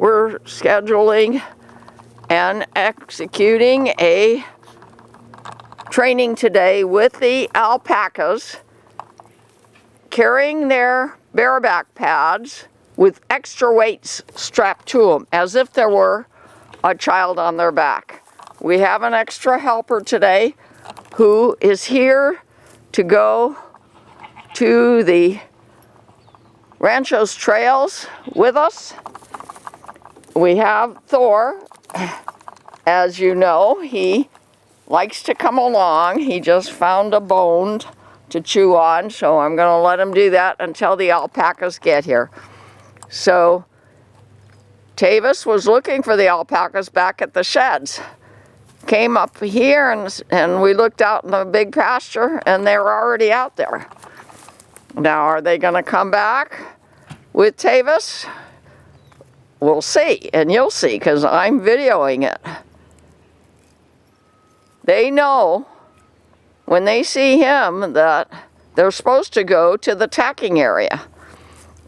we're scheduling and executing a training today with the alpacas, carrying their bareback pads with extra weights strapped to them, as if there were a child on their back. We have an extra helper today who is here to go to the Rancho's trails with us. We have Thor. As you know, he likes to come along. He just found a bone to chew on, so I'm going to let him do that until the alpacas get here. So Tavis was looking for the alpacas back at the sheds. Came up here and we looked out in the big pasture and they were already out there. Now, are they going to come back with Tavis? We'll see, and you'll see, because I'm videoing it. They know when they see him that they're supposed to go to the tacking area.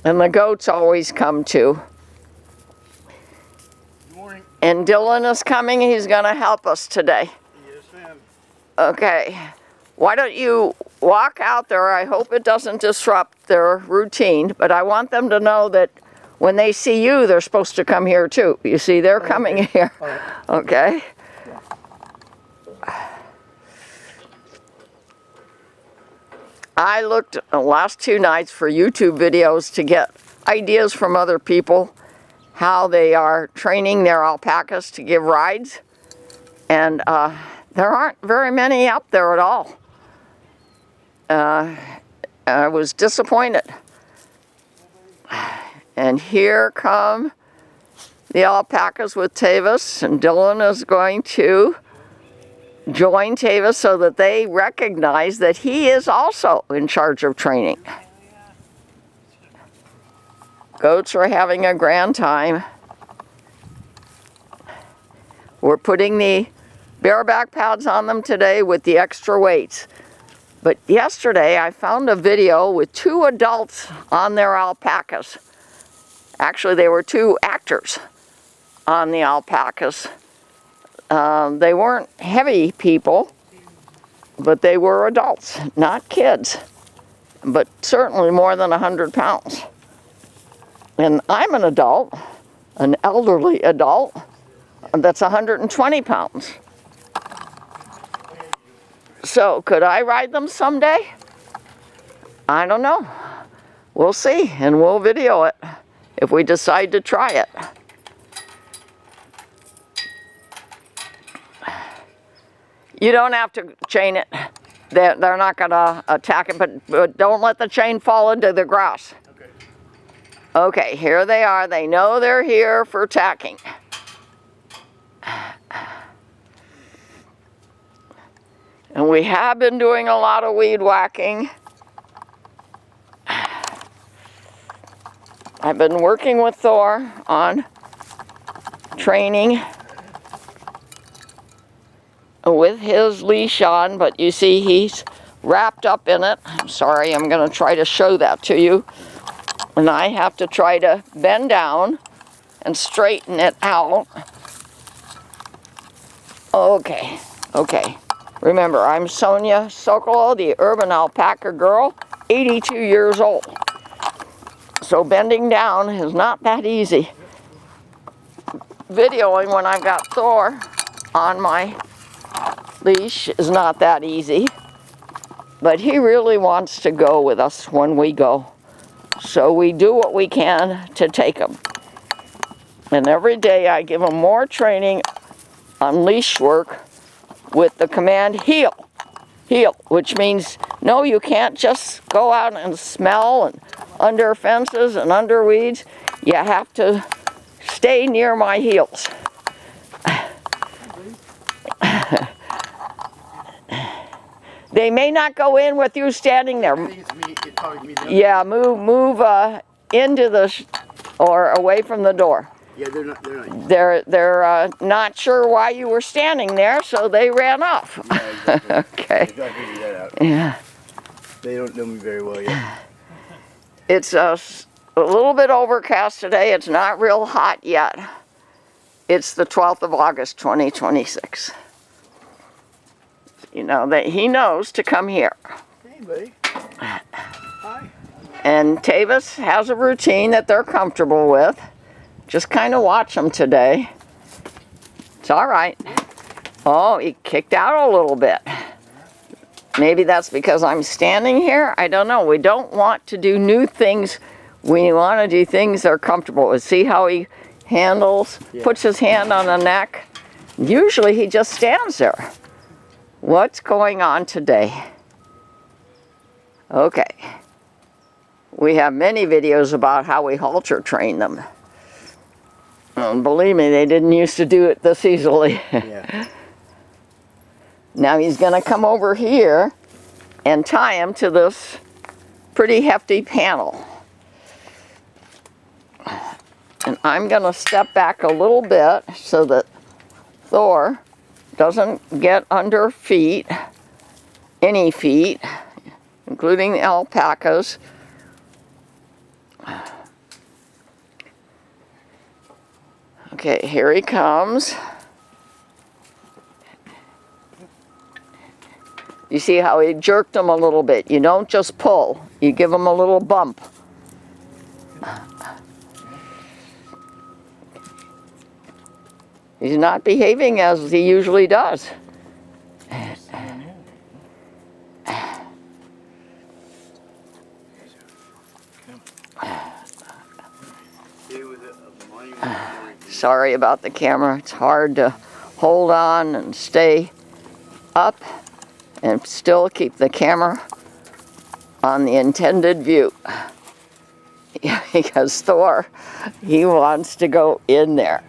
And the goats always come too. Good morning. And Dylan is coming. He's going to help us today. Yes, ma'am. Okay. Why don't you walk out there? I hope it doesn't disrupt their routine, but I want them to know that when they see you, they're supposed to come here too. You see, they're coming here. Right. Okay? I looked the last 2 nights for YouTube videos to get ideas from other people how they are training their alpacas to give rides, and there aren't very many out there at all. I was disappointed. And here come the alpacas with Tavis, and Dylan is going to join Tavis so that they recognize that he is also in charge of training. Goats are having a grand time. We're putting the bareback pads on them today with the extra weights. But yesterday I found a video with 2 adults on their alpacas. Actually, they were 2 actors on the alpacas. They weren't heavy people, but they were adults, not kids, but certainly more than 100 pounds. And I'm an adult, an elderly adult, that's 120 pounds. So could I ride them someday? I don't know. We'll see, and we'll video it if we decide to try it. You don't have to chain it. They're not going to attack it, but don't let the chain fall into the grass. Okay. Okay, here they are. They know they're here for tacking. And we have been doing a lot of weed whacking. I've been working with Thor on training with his leash on, but you see he's wrapped up in it. I'm sorry, I'm going to try to show that to you. And I have to try to bend down and straighten it out. Okay, okay. Remember, I'm Sonia Sokolow, the urban alpaca girl, 82 years old. So bending down is not that easy. Videoing when I've got Thor on my leash is not that easy. But he really wants to go with us when we go. So we do what we can to take him. And every day I give him more training on leash work with the command heel. Heel, which means no, you can't just go out and smell and under fences and under weeds. You have to stay near my heels. They may not go in with you standing there. I think it's me. It's probably me. Yeah, move into the or away from the door. Yeah, they're not. They're not sure why you were standing there, so they ran off. Yeah, exactly. Okay. I gotta figure that out. Yeah. They don't know me very well yet. It's a little bit overcast today. It's not real hot yet. It's the 12th of August, 2026. You know, that he knows to come here. Hey, buddy. Hi. And Tavis has a routine that they're comfortable with. Just kind of watch them today. It's all right. Oh, he kicked out a little bit. Maybe that's because I'm standing here. I don't know. We don't want to do new things. We want to do things they're comfortable with. See how he handles, puts his hand on the neck? Usually he just stands there. What's going on today? Okay. We have many videos about how we halter train them. And believe me, they didn't used to do it this easily. Yeah. Now he's going to come over here and tie him to this pretty hefty panel. And I'm going to step back a little bit so that Thor doesn't get under feet, any feet, including the alpacas. Okay, here he comes. You see how he jerked him a little bit. You don't just pull, you give him a little bump. He's not behaving as he usually does. Sorry about the camera. It's hard to hold on and stay up and still keep the camera on the intended view. Because Thor, he wants to go in there.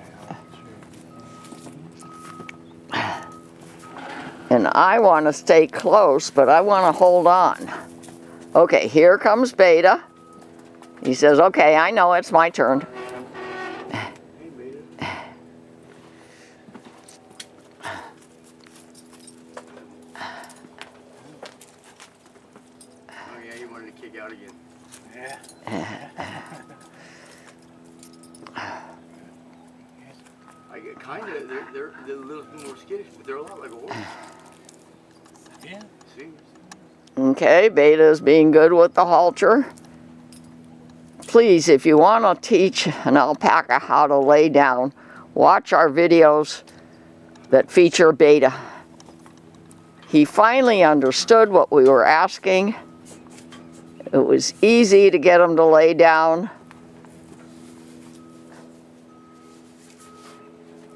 And I want to stay close, but I want to hold on. Okay, here comes Beta. He says, okay, I know it's my turn. Out again. Yeah. I get kind of. They're a little more skittish, but they're a lot like a horse. Yeah. See. Okay, Beta's being good with the halter. Please, if you want to teach an alpaca how to lay down, watch our videos that feature Beta. He finally understood what we were asking. It was easy to get him to lay down.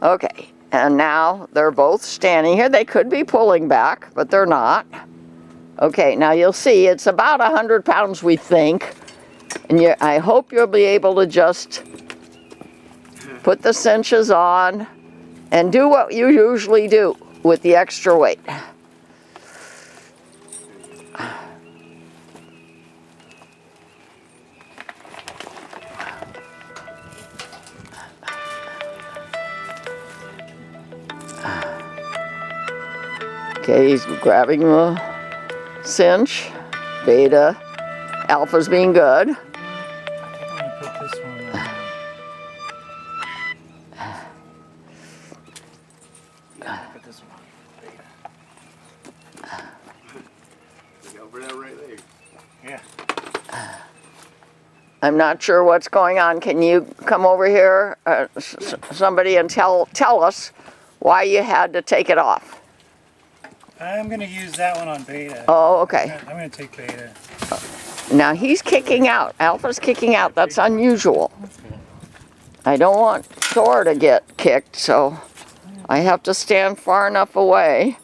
Okay, and now they're both standing here. They could be pulling back, but they're not. Okay, now you'll see it's about 100 pounds, we think. And I hope you'll be able to just put the cinches on and do what you usually do with the extra weight. Okay, he's grabbing the cinch. Beta. Alpha's being good. I think I'm going to put this one put this one on. Look out for that right leg. Yeah. I'm not sure what's going on. Can you come over here, somebody, and tell us why you had to take it off? I'm going to use that one on Beta. Oh, okay. I'm going to take Beta. Now he's kicking out. Alpha's kicking out. That's unusual. I don't want Thor to get kicked, so I have to stand far enough away.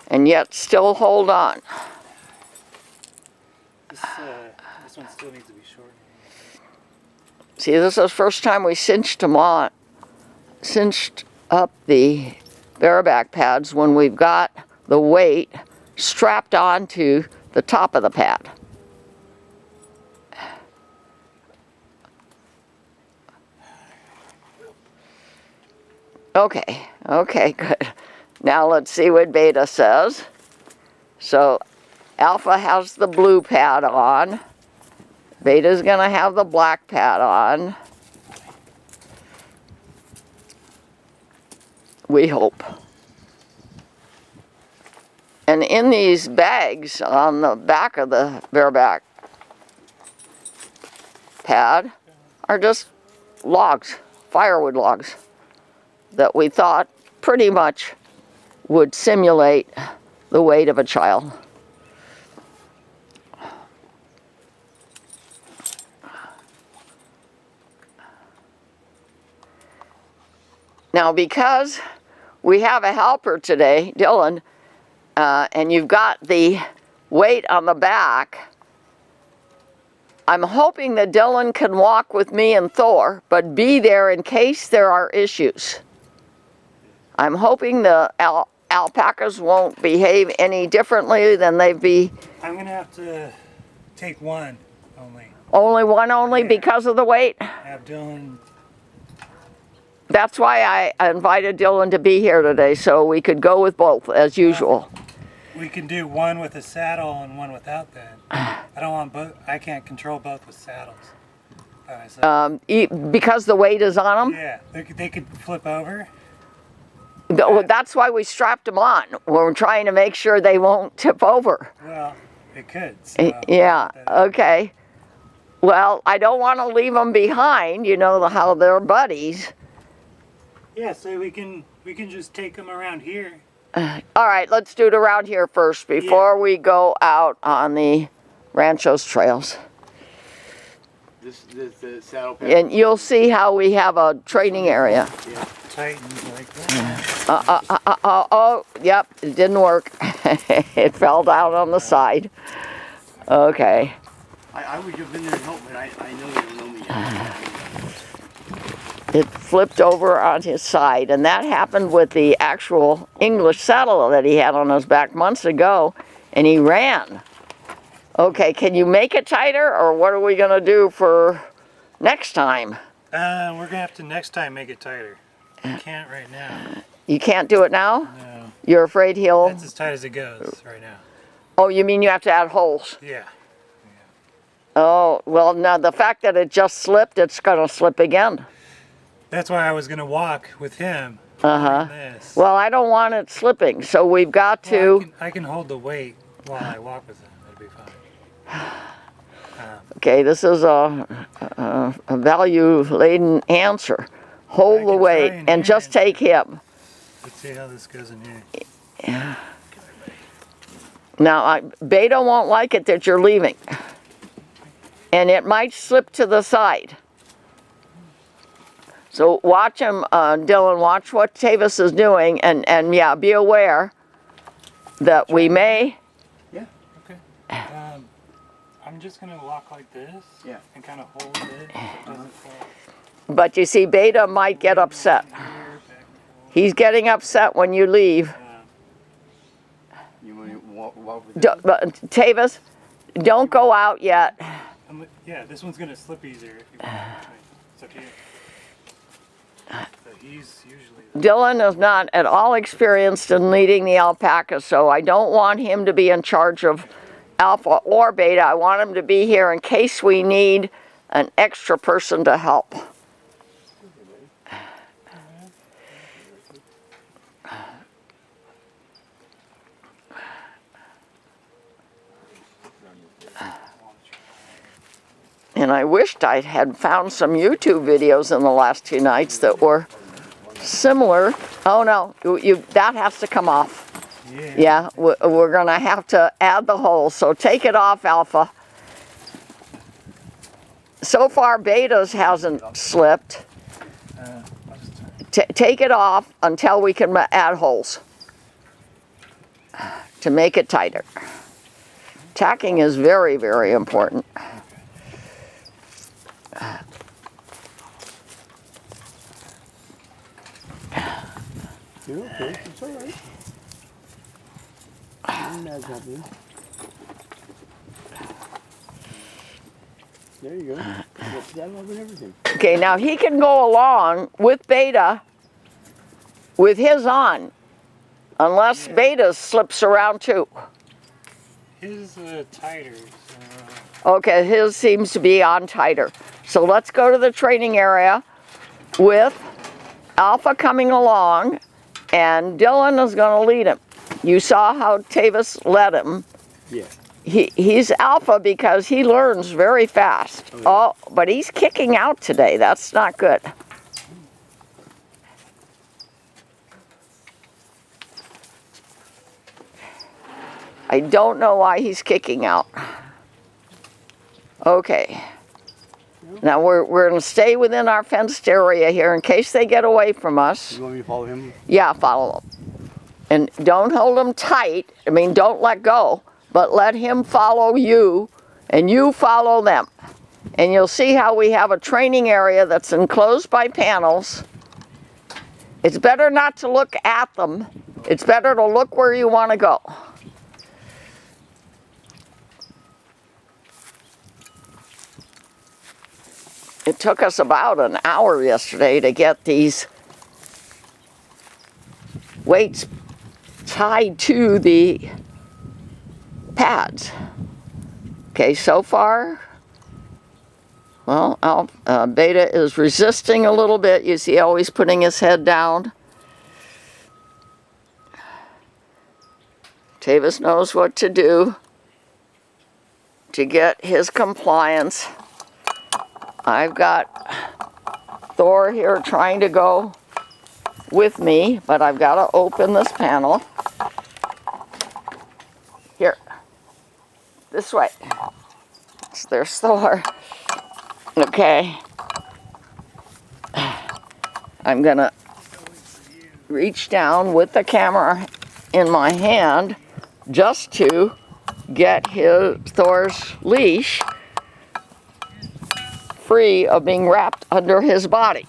And yet still hold on. This one still needs to be short. See, this is the first time we cinched up the bareback pads when we've got the weight strapped onto the top of the pad. Okay, good. Now let's see what Beta says. So Alpha has the blue pad on. Beta's gonna have the black pad on. We hope. And in these bags on the back of the bareback pad are just logs, firewood logs, that we thought pretty much would simulate the weight of a child. Now, because we have a helper today, Dylan, and you've got the weight on the back, I'm hoping that Dylan can walk with me and Thor, but be there in case there are issues. I'm hoping the alpacas won't behave any differently than they be. I'm gonna have to take one only. Only one only Yeah. because of the weight? Have Dylan. That's why I invited Dylan to be here today, so we could go with both as usual. We can do one with a saddle and one without that. I don't want both. I can't control both with saddles by myself. Because the weight is on them? Yeah, they could flip over. That's why we strapped them on. We're trying to make sure they won't tip over. Well, they could. So Yeah, okay. Well, I don't want to leave them behind, you know how they're buddies. Yeah, so we can just take them around here. All right, let's do it around here first before we go out on the Ranchos trails. This saddle pad. And you'll see how we have a training area. Yeah. Tightens like that. Oh, yep, it didn't work. It fell down on the side. Okay. I would have been there to help, but I know they don't know me yet. It flipped over on his side, and that happened with the actual English saddle that he had on his back months ago, and he ran. Okay, can you make it tighter, or what are we gonna do for next time? We're gonna have to next time make it tighter. I can't right now. You can't do it now? No. You're afraid he'll... That's as tight as it goes right now. Oh, you mean you have to add holes? Yeah. Oh, well, now the fact that it just slipped, it's gonna slip again. That's why I was gonna walk with him. Uh-huh. This. Well, I don't want it slipping, so we've got Well, to... I can hold the weight while I walk with him. It'll be fine. Okay, this is a value-laden answer. Hold the can weight try and just take him. Let's see how this goes in here. Now, Beta won't like it that you're leaving. And it might slip to the side. So watch him, Dylan, watch what Tavis is doing, and yeah, be aware that we may... Yeah. Okay. I'm just gonna walk like this. Yeah. And kind of hold it so it doesn't fall. But you see, Beta might get upset. Here, back and forth. He's getting upset when you leave. You want to walk with Tavis, don't go out yet. Yeah, this one's gonna slip easier if you want. It's up to you. So he's usually Dylan is not at all experienced in leading the alpaca, so I don't want him to be in charge of Alpha or Beta. I want him to be here in case we need an extra person to help. And I wished I had found some YouTube videos in the last 2 nights that were similar. Oh no, that has to come off. Yeah, we're gonna have to add the hole, so take it off, Alpha. So far, Beta's hasn't slipped. Take it off until we can add holes to make it tighter. Tacking is very, very important. You're okay. It's all right. That's happening. There you go. That's that love and everything. Okay, now he can go along with Beta with his on, unless Beta slips around too. His tighter. So. Okay, his seems to be on tighter. So let's go to the training area with Alpha coming along, and Dylan is going to lead him. You saw how Tavis led him. Yeah. He's Alpha because he learns very fast. Oh, but he's kicking out today. That's not good. I don't know why he's kicking out. Okay. Now we're going to stay within our fenced area here in case they get away from us. You want me to follow him? Yeah, follow him. And don't hold him tight. I mean, don't let go, but let him follow you and you follow them. And you'll see how we have a training area that's enclosed by panels. It's better not to look at them. It's better to look where you want to go. It took us about an hour yesterday to get these weights tied to the pads. Okay, so far, well, Beta is resisting a little bit. You see how he's putting his head down. Tavis knows what to do to get his compliance. I've got Thor here trying to go with me, but I've got to open this panel. Here, this way. So there's Thor. Okay. I'm gonna reach down with the camera in my hand just to get Thor's leash free of being wrapped under his body.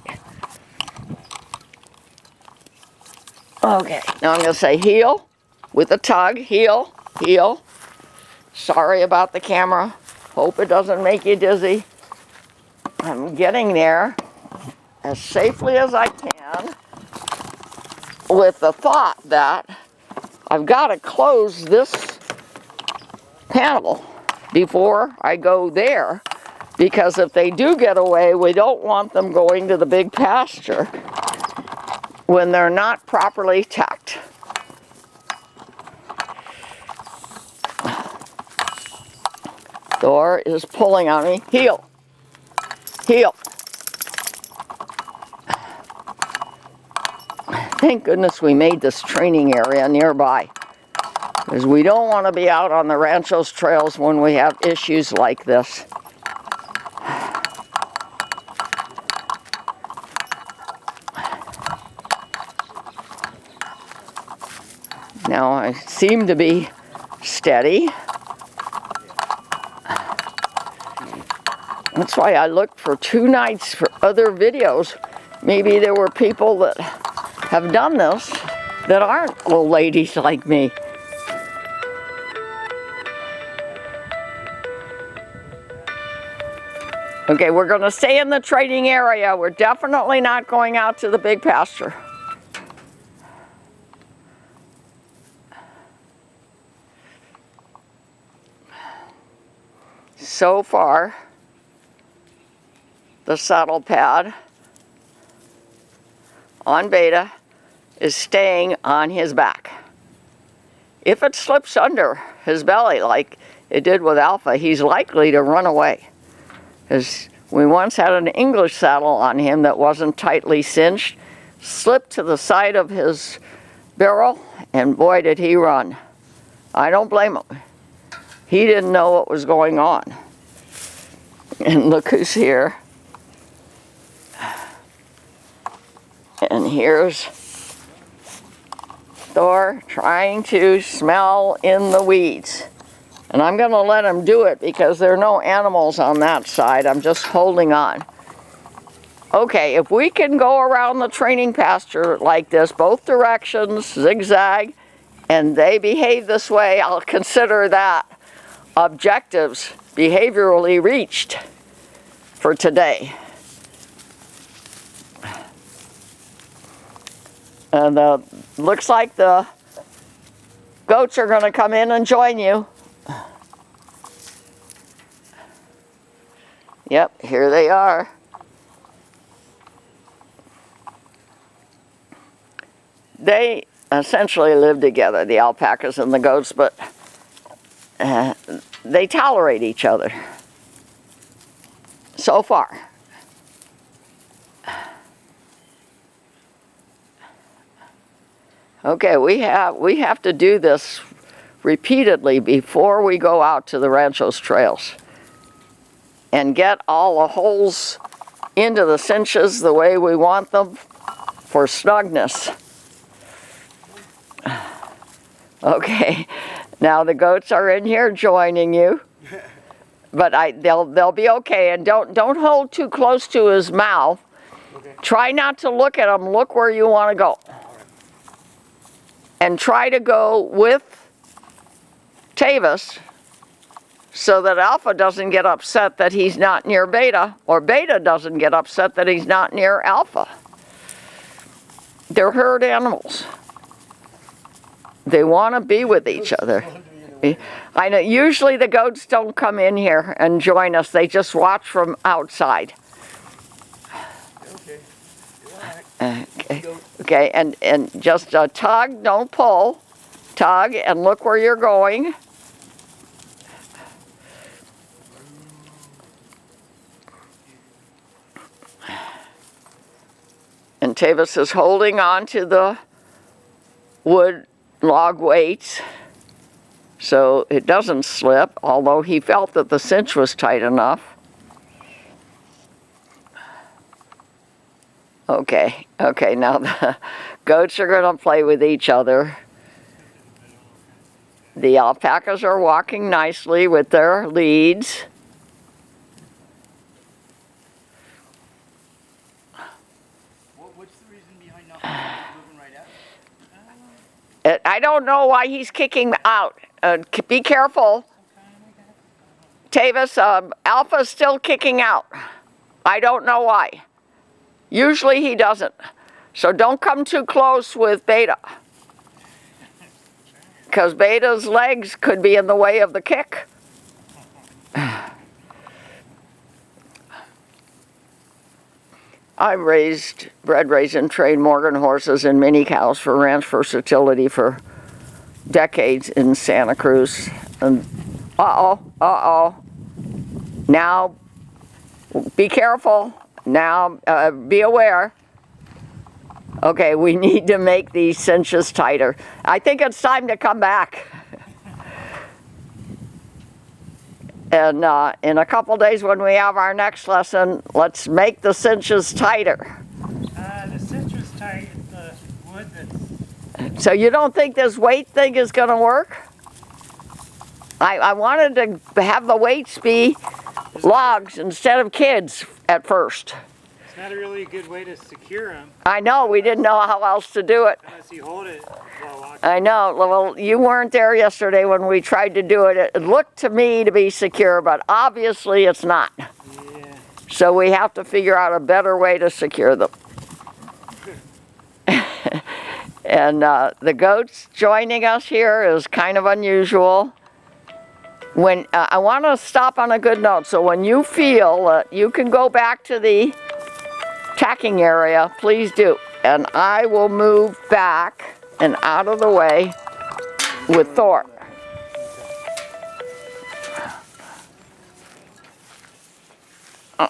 Okay, now I'm going to say heel with a tug. Heel, heel. Sorry about the camera. Hope it doesn't make you dizzy. I'm getting there as safely as I can with the thought that I've got to close this panel before I go there, because if they do get away, we don't want them going to the big pasture when they're not properly tucked. Thor is pulling on me. Heel. Heel. Thank goodness we made this training area nearby, because we don't want to be out on the Rancho's trails when we have issues like this. Now I seem to be steady. That's why I looked for 2 nights for other videos. Maybe there were people that have done this that aren't old ladies like me. Okay, we're going to stay in the training area. We're definitely not going out to the big pasture. So far, the saddle pad on Beta is staying on his back. If it slips under his belly like it did with Alpha, he's likely to run away. Because we once had an English saddle on him that wasn't tightly cinched, slipped to the side of his barrel, and boy did he run. I don't blame him. He didn't know what was going on. And look who's here. And here's Thor trying to smell in the weeds. And I'm going to let him do it because there are no animals on that side. I'm just holding on. Okay, if we can go around the training pasture like this, both directions, zigzag, and they behave this way, I'll consider that objectives behaviorally reached for today. And looks like the goats are going to come in and join you. Yep, here they are. They essentially live together, the alpacas and the goats, but they tolerate each other so far. Okay, we have to do this repeatedly before we go out to the ranchos trails and get all the holes into the cinches the way we want them for snugness. Okay, now the goats are in here joining you, but they'll be okay. And don't hold too close to his mouth. Okay. Try not to look at him. Look where you want to go, and try to go with Tavis so that Alpha doesn't get upset that he's not near Beta, or Beta doesn't get upset that he's not near Alpha. They're herd animals. They want to be with each other. I know usually the goats don't come in here and join us. They just watch from outside. Okay. You're all right. Okay, and just tug, don't pull. Tug and look where you're going. And Tavis is holding on to the wood log weights so it doesn't slip, although he felt that the cinch was tight enough. Okay, now the goats are going to play with each other. The alpacas are walking nicely with their leads. What's the reason behind not moving right out? I don't know why he's kicking out. Be careful. Tavis, Alpha's still kicking out. I don't know why. Usually he doesn't. So don't come too close with Beta, because Beta's legs could be in the way of the kick. I've bred, raised, and trained Morgan horses and mini cows for ranch versatility for decades in Santa Cruz. And now, be careful. Now, be aware. Okay, we need to make these cinches tighter. I think it's time to come back. And in a couple days when we have our next lesson, let's make the cinches tighter. The cinch was tight, the wood that's... So you don't think this weight thing is going to work? I wanted to have the weights be logs instead of kids at first. It's not a really good way to secure them I know, we didn't know how else to do it. unless you hold it while walking. I know, well, you weren't there yesterday when we tried to do it. It looked to me to be secure, but obviously it's not. Yeah. So we have to figure out a better way to secure them. And the goats joining us here is kind of unusual. When I want to stop on a good note, so when you feel that you can go back to the tacking area, please do. And I will move back and out of the way with Thor.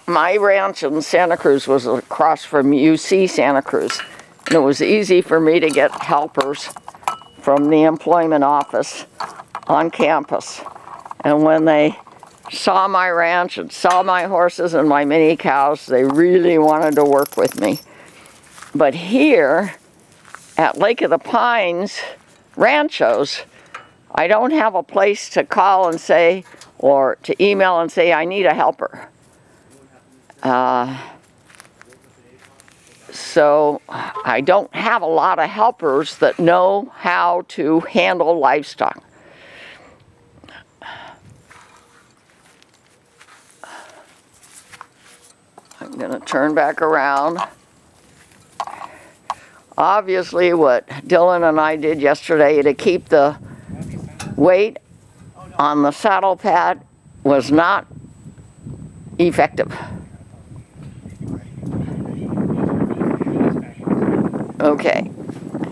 My ranch in Santa Cruz was across from UC Santa Cruz. And it was easy for me to get helpers from the employment office on campus. And when they saw my ranch and saw my horses and my mini cows, they really wanted to work with me. But here at Lake of the Pines Ranchos, I don't have a place to call and say, or to email and say, I need a helper. So I don't have a lot of helpers that know how to handle livestock. I'm going to turn back around. Obviously, what Dylan and I did yesterday to keep the weight on the saddle pad was not effective. Okay.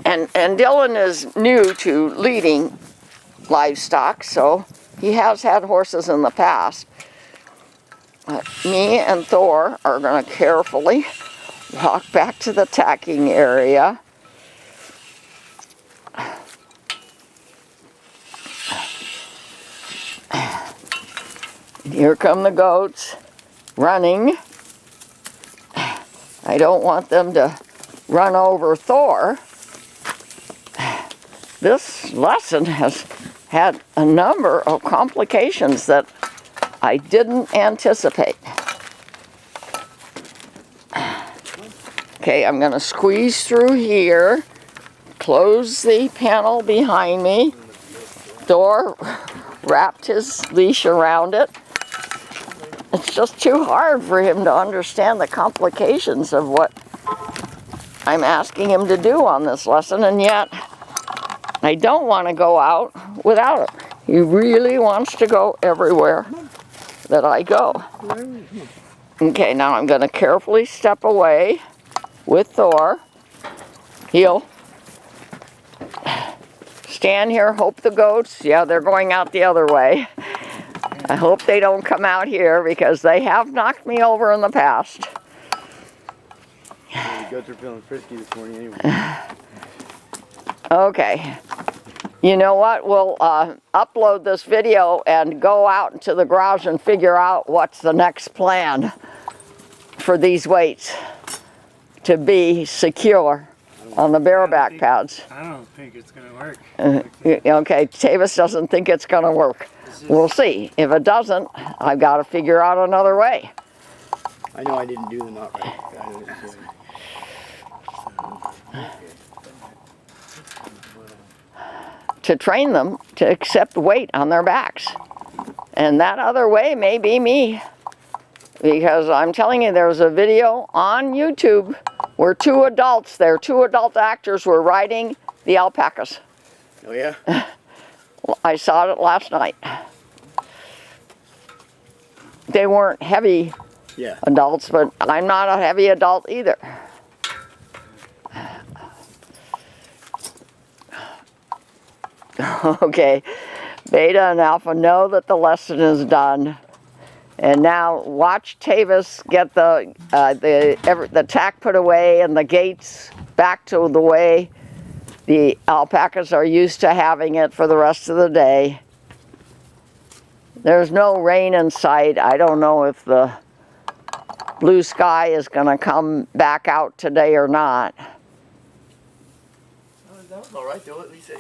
And Dylan is new to leading livestock, so he has had horses in the past. Me and Thor are going to carefully walk back to the tacking area. Here come the goats running. I don't want them to run over Thor. This lesson has had a number of complications that I didn't anticipate. Okay, I'm going to squeeze through here, close the panel behind me. Thor wrapped his leash around it. It's just too hard for him to understand the complications of what I'm asking him to do on this lesson, and yet I don't want to go out without it. He really wants to go everywhere that I go. Okay, now I'm going to carefully step away with Thor. He'll stand here, hope the goats, yeah, they're going out the other way. I hope they don't come out here because they have knocked me over in the past. The goats are feeling frisky this morning anyway. Okay. You know what? We'll upload this video and go out into the garage and figure out what's the next plan for these weights to be secure on the bareback pads. I don't think it's going to work. Okay, Tavis doesn't think it's going to work. We'll see. If it doesn't, I've got to figure out another way. I know I didn't do the knot right. I didn't do it. To train them to accept weight on their backs. And that other way may be me. Because I'm telling you, there was a video on YouTube where two adult actors were riding the alpacas. Oh yeah? I saw it last night. They weren't heavy adults, but I'm not a heavy adult either. Okay, Beta and Alpha know that the lesson is done. And now watch Tavis get the tack put away and the gates back to the way the alpacas are used to having it for the rest of the day. There's no rain in sight. I don't know if the blue sky is going to come back out today or not. That was all right though. At least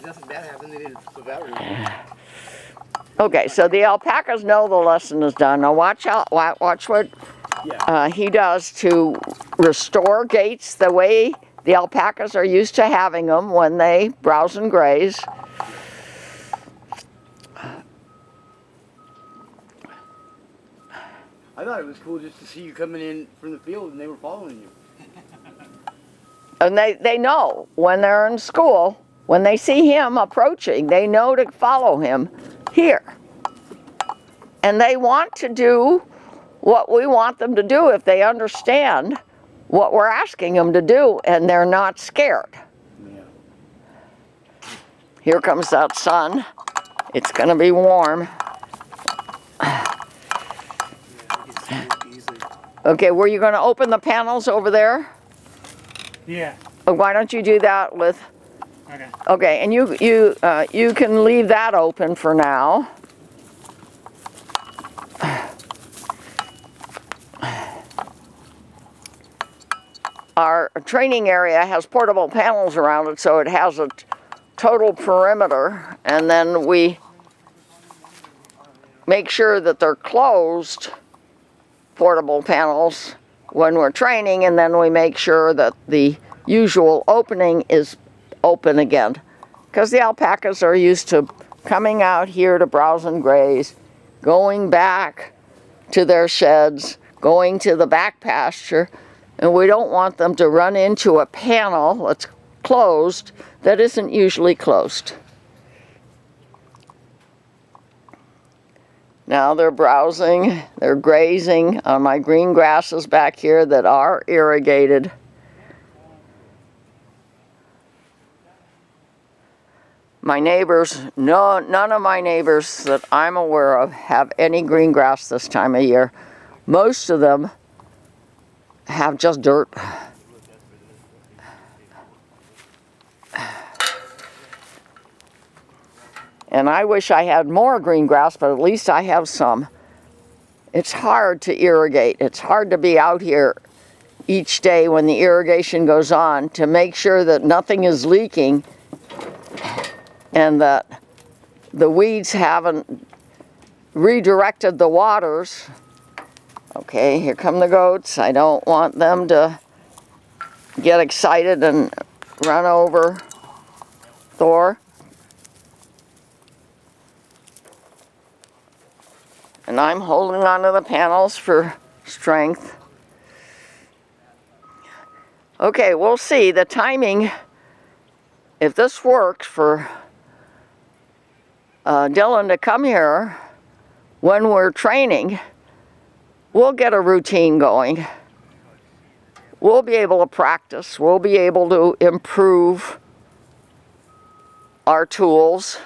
nothing bad happened. They didn't flip out. Okay, so the alpacas know the lesson is done. Now watch what he does to restore gaits the way the alpacas are used to having them when they browse and graze. I thought it was cool just to see you coming in from the field and they were following you. And they know when they're in school, when they see him approaching, they know to follow him here. And they want to do what we want them to do if they understand what we're asking them to do and they're not scared. Yeah. Here comes that sun. It's going to be warm. Okay, were you going to open the panels over there? Yeah. Why don't you do that with... Okay. Okay, and you can leave that open for now. Our training area has portable panels around it, so it has a total perimeter, and then we make sure that they're closed, portable panels, when we're training, and then we make sure that the usual opening is open again. Because the alpacas are used to coming out here to browse and graze, going back to their sheds, going to the back pasture, and we don't want them to run into a panel that's closed that isn't usually closed. Now they're browsing, they're grazing on my green grasses back here that are irrigated. My neighbors, no, none of my neighbors that I'm aware of have any green grass this time of year. Most of them have just dirt. And I wish I had more green grass, but at least I have some. It's hard to irrigate. It's hard to be out here each day when the irrigation goes on to make sure that nothing is leaking and that the weeds haven't redirected the waters. Okay, here come the goats. I don't want them to get excited and run over Thor. And I'm holding onto the panels for strength. Okay, we'll see the timing. If this works for Dylan to come here when we're training, we'll get a routine going. We'll be able to practice. We'll be able to improve our tools.